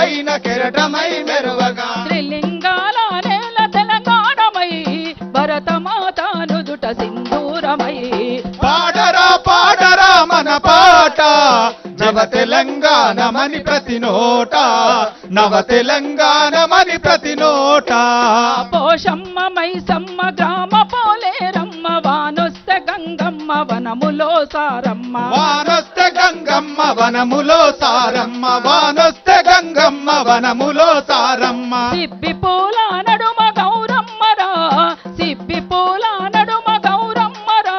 పైన కెరటమై మెరువగా త్రిలింగాల నేల తెలంగాణమై భరతమాతాను దుట సింధూరమై పాడరా పాడరా మన పాట నవ తెలంగాణమని ప్రతి నోట నవ తెలంగాణమని ప్రతి నోట పోషమ్మ మైసమ్మ గ్రామ పోలేరమ్మ వానొస్తే గంగమ్మ వనములో సారమ్మ వానొస్తే గంగమ్మ వనములో సారమ్మ వానొస్తే గంగమ్మ వనములో సారమ్మ సిబ్బి పూల నడుమ గౌరమ్మరా సిబ్బి పూల నడుమ గౌరమ్మరా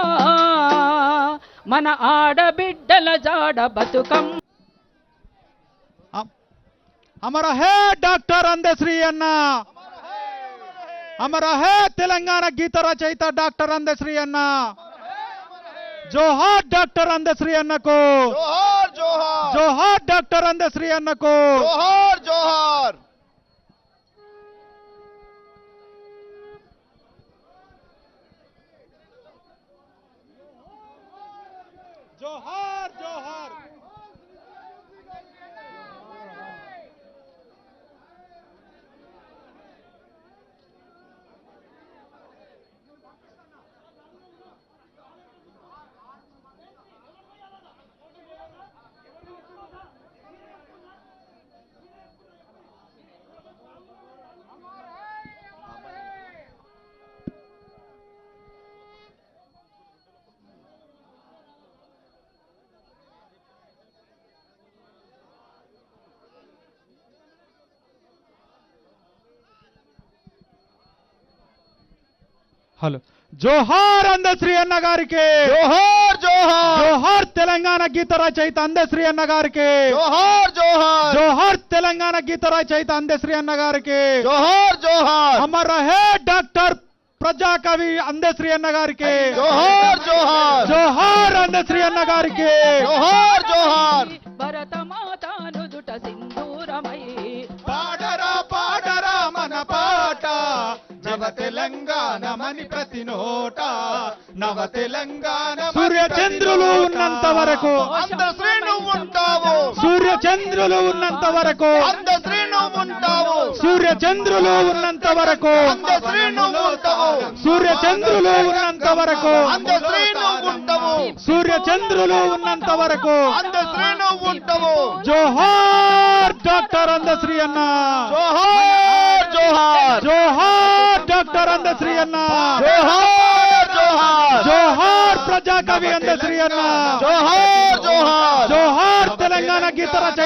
మన ఆడబిడ్డల జాడ బతుకమ్మ అమర హే డాక్టర్ అందశ్రీ అన్న అమర హే తెలంగాణ గీత రచయిత డాక్టర్ అందశ్రీ అన్న జోహార్ డాక్టర్ అందశ్రీ అన్నకు జోహార్ జోహార్ జోహార్ డాక్టర్ అందశ్రీ అన్నకు జోహార్ జోహార్ జోహార్ జోహార్ హలో జోహార్ అందశ్రీ అన్న గారికి జోహార్ జోహార్ జోహార్ తెలంగాణ గీత రచయిత అందశ్రీ అన్న గారికి జోహార్ జోహార్ జోహార్ తెలంగాణ గీత రచయిత అందశ్రీ అన్న గారికి జోహార్ జోహార్ అమర హే డాక్టర్ ప్రజాకవి అందశ్రీ అన్న గారికి జోహార్ జోహార్ జోహార్ అందశ్రీ అన్న గారికి జోహార్ జోహార్ భరతమాతాను దుట సింధూరమై పాడరా పాడరా మన పాట నవ తెలంగాణమని ప్రతి నోట నవ తెలంగాణ సూర్య చంద్రులు ఉన్నంత వరకు అందశ్రీ నువ్వు ఉంటావు సూర్య చంద్రులు ఉన్నంత వరకు అందశ్రీ నువ్వు ఉంటావు సూర్య చంద్రులు ఉన్నంత వరకు అందశ్రీ నువ్వు ఉంటావు సూర్య చంద్రులు ఉన్నంత వరకు అందశ్రీ నువ్వు ఉంటావు సూర్య చంద్రులు ఉన్నంత వరకు అందశ్రీ నువ్వు ఉంటావు జోహార్ డాక్టర్ అందశ్రీ అన్న జోహార్ జోహార్ జోహార్ డాక్టర్ అందశ్రీ అన్న జోహార్ జోహార్ జోహార్ ప్రజాకవి అందశ్రీ అన్న జోహార్ జోహార్